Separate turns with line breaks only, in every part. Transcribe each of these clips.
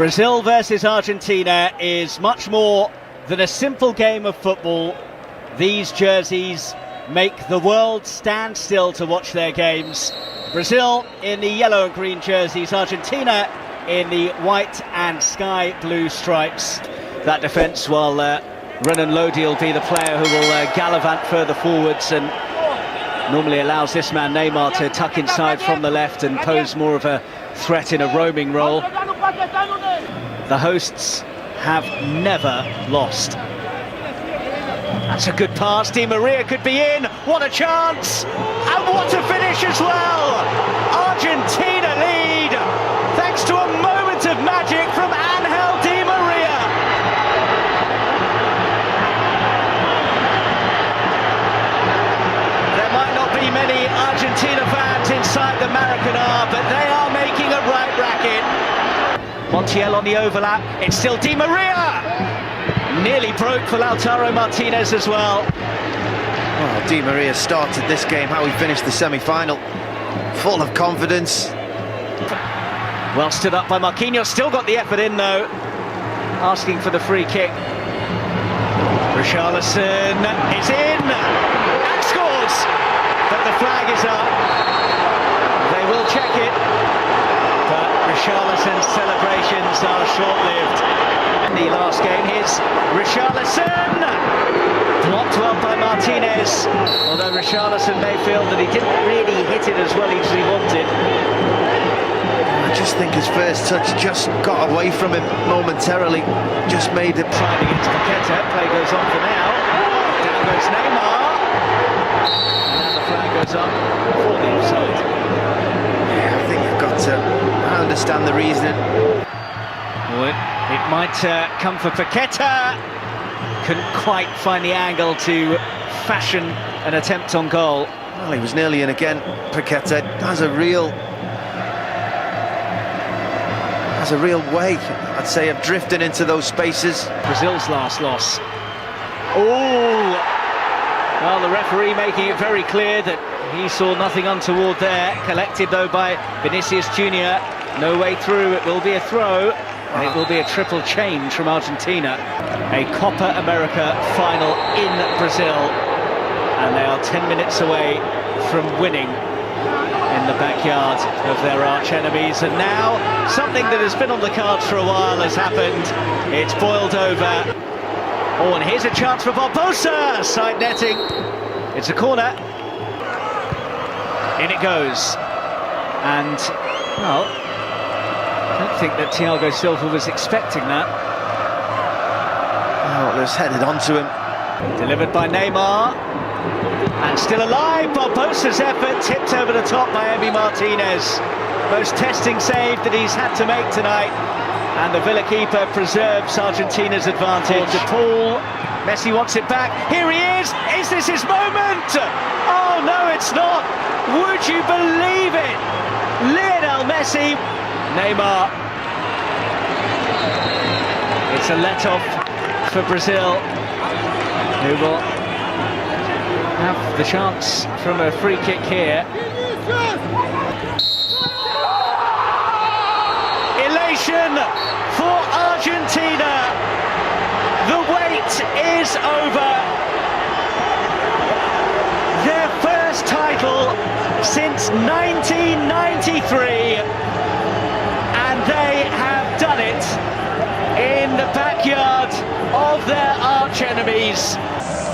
Brazil versus Argentina is much more than a simple game of football. These jerseys make the world stand still to watch their games. Brazil in the yellow and green jerseys, Argentina in the white and sky blue stripes. That defence, while Renan Lodi will be the player who will gallivant further forwards and normally allows this man Neymar to tuck inside from the left and pose more of a threat in a roaming role. The hosts have never lost. That's a good pass. Di Maria could be in. What a chance! And what a finish as well! Argentina lead thanks to a moment of magic from Angel Di Maria. There might not be many Argentina fans inside the Maracanã, but they are making a right racket. Montiel on the overlap. It's still Di Maria. Nearly broke for Lautaro Martinez as well.
Well, Di Maria started this game how he finished the semi-final. Full of confidence.
Well stood up by Marquinhos, still got the effort in though. Asking for the free kick. Richarlison is in and scores! But the flag is up. They will check it. But Richarlison's celebrations are short-lived. The last game, here's Richarlison, blocked well by Martinez, although Richarlison may feel that he didn't really hit it as well as he wanted.
I just think his first touch just got away from him momentarily, just made it.
Trying against Paqueta, play goes on for now, down goes Neymar, and now the flag goes up for the offside.
Yeah, I think you've got to understand the reasoning.
It might come for Paqueta. Couldn't quite find the angle to fashion an attempt on goal.
Well, he was nearly in again. Paqueta has a real way, I'd say, of drifting into those spaces.
Brazil's last loss. Oh! Well, the referee making it very clear that he saw nothing untoward there. Collected, though, by Vinicius Junior. No way through. It will be a throw. And it will be a triple change from Argentina. A Copa America final in Brazil. And they are 10 minutes away from winning in the backyard of their arch-enemies. And now, something that has been on the cards for a while has happened. It's boiled over. Oh, and here's a chance for Barbosa! Side netting. It's a corner. In it goes. And, well, I don't think that Thiago Silva was expecting that.
Oh, it was headed onto him.
Delivered by Neymar. And still alive, Barbosa's effort tipped over the top by Emi Martinez. Most testing save that he's had to make tonight. And the Villa keeper preserves Argentina's advantage. De Paul, Messi wants it back. Here he is! Is this his moment? Oh no, it's not! Would you believe it? Lionel Messi. Neymar. It's a let-off for Brazil, who will have the chance from a free kick here. Elation for Argentina. The wait is over. Their first title since 1993. They have done it in the backyard of their arch-enemies.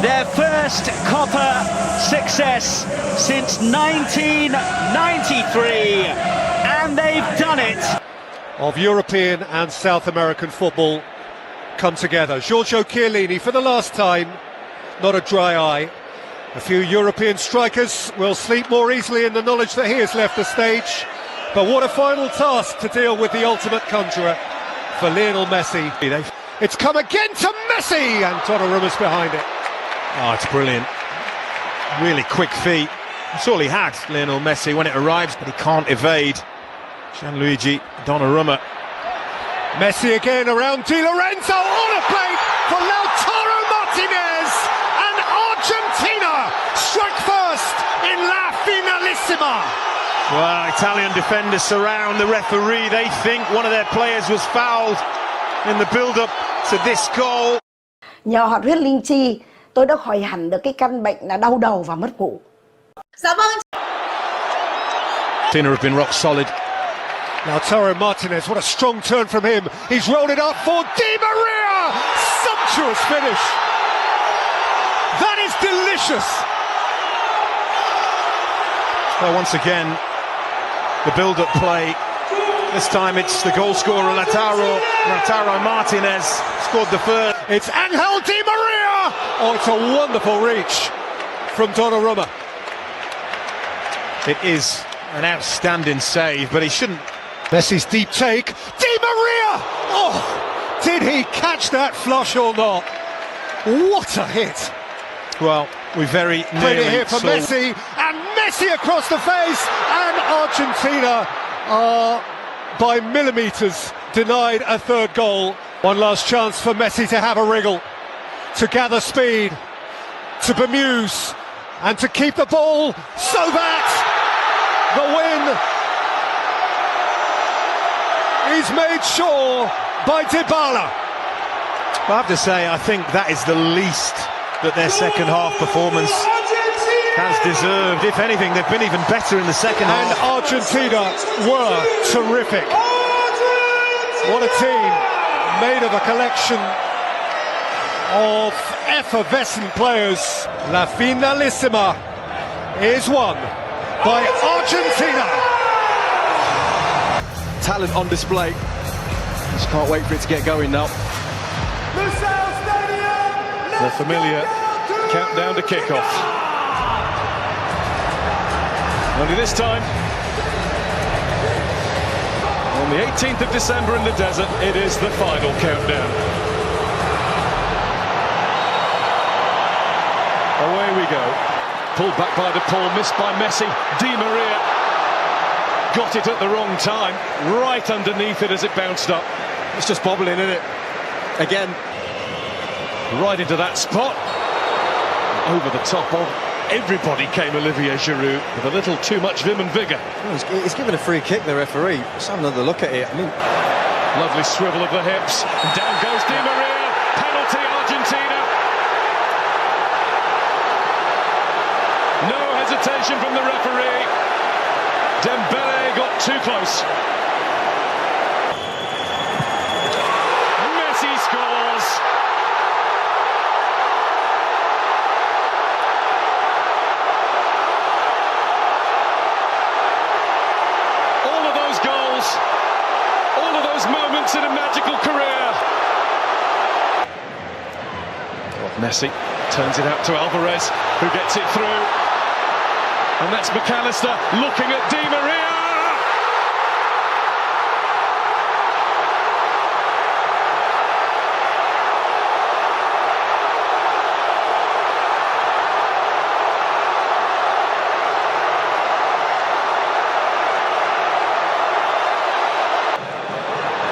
Their first Copa success since 1993, and they've done it.
Of European and South American football come together. Giorgio Chiellini for the last time, not a dry eye. A few European strikers will sleep more easily in the knowledge that he has left the stage. But what a final task to deal with the ultimate conjurer for Lionel Messi. It's come again to Messi, and Donnarumma's behind it.
Oh, it's brilliant. Really quick feet. That's all he had, Lionel Messi, when it arrives, but he can't evade Gianluigi Donnarumma.
Messi again around Di Lorenzo, on a plate for Lautaro Martinez, and Argentina strike first in La Finalissima.
Well, Italian defenders surround the referee. They think one of their players was fouled in the build-up to this goal.
Nhờ hoạt huyết linh chi, tôi đã khỏi hẳn được cái căn bệnh là đau đầu và mất ngủ.
Dạ vâng.
Tina have been rock solid.
Lautaro Martinez, what a strong turn from him. He's rolled it up for Di Maria. Sumptuous finish. That is delicious.
Well, once again, the build-up play. This time it's the goal scorer Lautaro Martinez scored the first.
It's Angel Di Maria. Oh, it's a wonderful reach from Donnarumma.
It is an outstanding save, but he shouldn't.
Messi's deep take. Di Maria! Oh, did he catch that flush or not? What a hit!
Well, we very
Credit
nearly
here for
saw
Messi, and Messi across the face, and Argentina are by millimetres denied a third goal. One last chance for Messi to have a wriggle, to gather speed, to bemuse, and to keep the ball so that the win is made sure by Dybala.
I have to say, I think that is the least that their second half performance has deserved. If anything, they've been even better in the second
And
half.
Argentina were terrific. What a team, made of a collection of effervescent players. La Finalissima is won by Argentina.
Talent on display. Just can't wait for it to get going now. The familiar countdown to kick-off. Only this time, on the 18th of December in the desert, it is the final countdown. Away we go. Pulled back by De Paul, missed by Messi. Di Maria got it at the wrong time, right underneath it as it bounced up. It's just bobbling, isn't it? Again, right into that spot. Over the top of everybody came Olivier Giroud with a little too much vim and vigour.
Well, he's given a free kick, the referee. Let's have another look at it. I mean,
Lovely swivel of the hips. And down goes Di Maria. Penalty, Argentina. No hesitation from the referee. Dembele got too close. Messi scores. All of those goals, all of those moments in a magical career. Messi turns it out to Alvarez, who gets it through. And that's McAllister looking at Di Maria.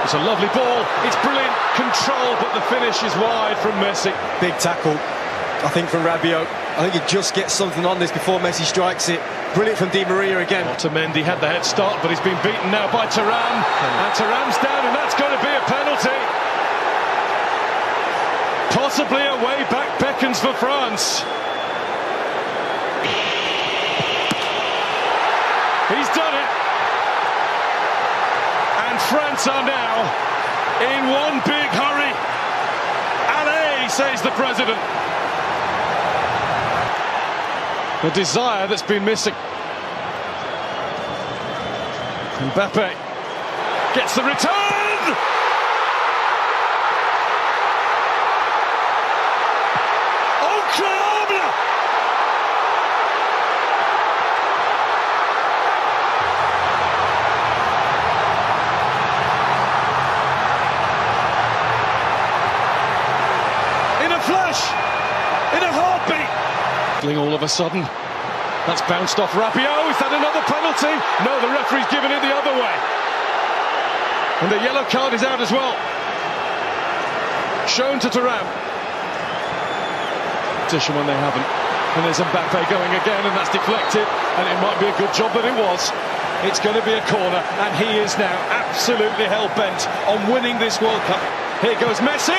It's a lovely ball, it's brilliant control, but the finish is wide from Messi.
big tackle, I think, from Rabiot. I think he just gets something on this before Messi strikes it. Brilliant from Di Maria again.
Otamendi had the head start, but he's been beaten now by Thuram. And Thuram's down, and that's going to be a penalty. Possibly a way back beckons for France. He's done it. And France are now in one big hurry. Allez, says the president. The desire that's been missing. Mbappe gets the return. Incroyable! In a flash, in a heartbeat. All of a sudden, that's bounced off Rabiot. Is that another penalty? No, the referee's given it the other way. And the yellow card is out as well. Shown to Thuram. Position when they haven't. And there's Mbappe going again, and that's deflected. And it might be a good job that it was. It's going to be a corner, and he is now absolutely hell-bent on winning this World Cup. Here goes Messi!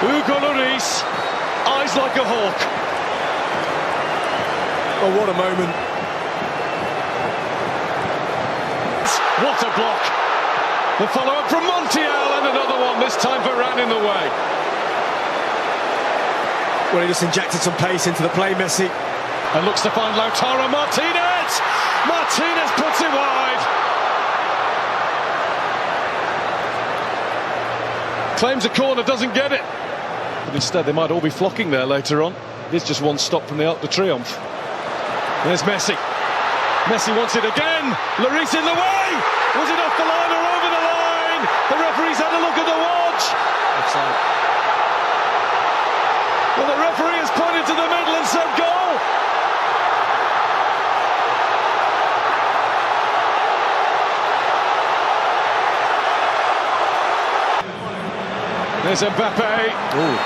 Hugo Lloris, eyes like a hawk.
Oh, what a moment.
What a block! The follow-up from Montiel, and another one, this time Varane in the way.
Well, he just injected some pace into the play, Messi.
And looks to find Lautaro Martinez! Martinez puts it wide! Claims a corner, doesn't get it. But instead they might all be flocking there later on. It is just one stop from the Arc de Triomphe. There's Messi. Messi wants it again. Lloris in the way. Was it off the line or over the line? The referee's had a look at the watch.
Offside.
Well, the referee has pointed to the middle and said goal. There's Mbappe.
Ooh.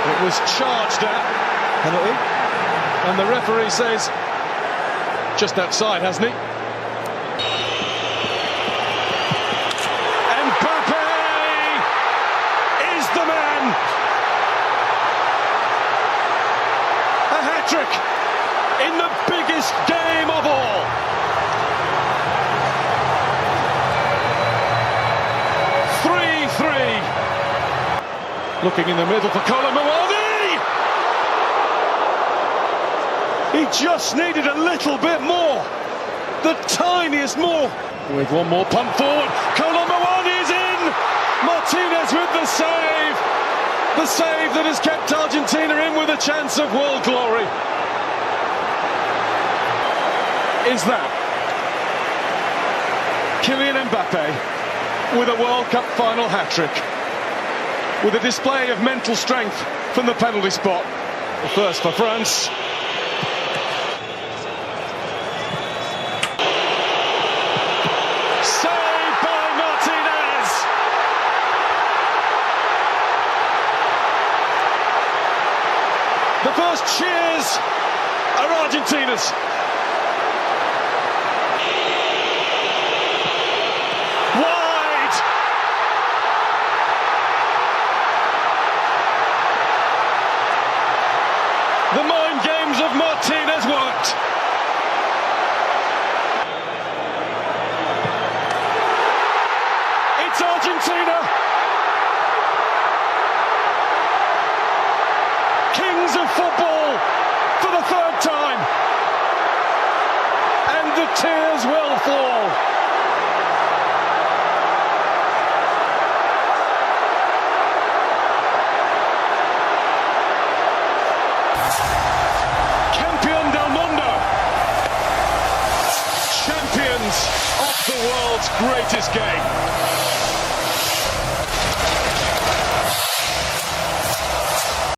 It was charged at.
Penalty.
And the referee says just outside, hasn't he? Mbappe is the man. A hat-trick in the biggest game of all. Looking in the middle for Colomboani. He just needed a little bit more. The tiniest more. With one more pump forward. Colomboani is in. Martinez with the save. The save that has kept Argentina in with a chance of world glory. Is that Kylian Mbappe with a World Cup final hat-trick? With a display of mental strength from the penalty spot. The first for France. Saved by Martinez. The first cheers are Argentina's. The mind games of Martinez worked. It's Argentina. Kings of football for the third time. And the tears will fall. Champions of the world's greatest game.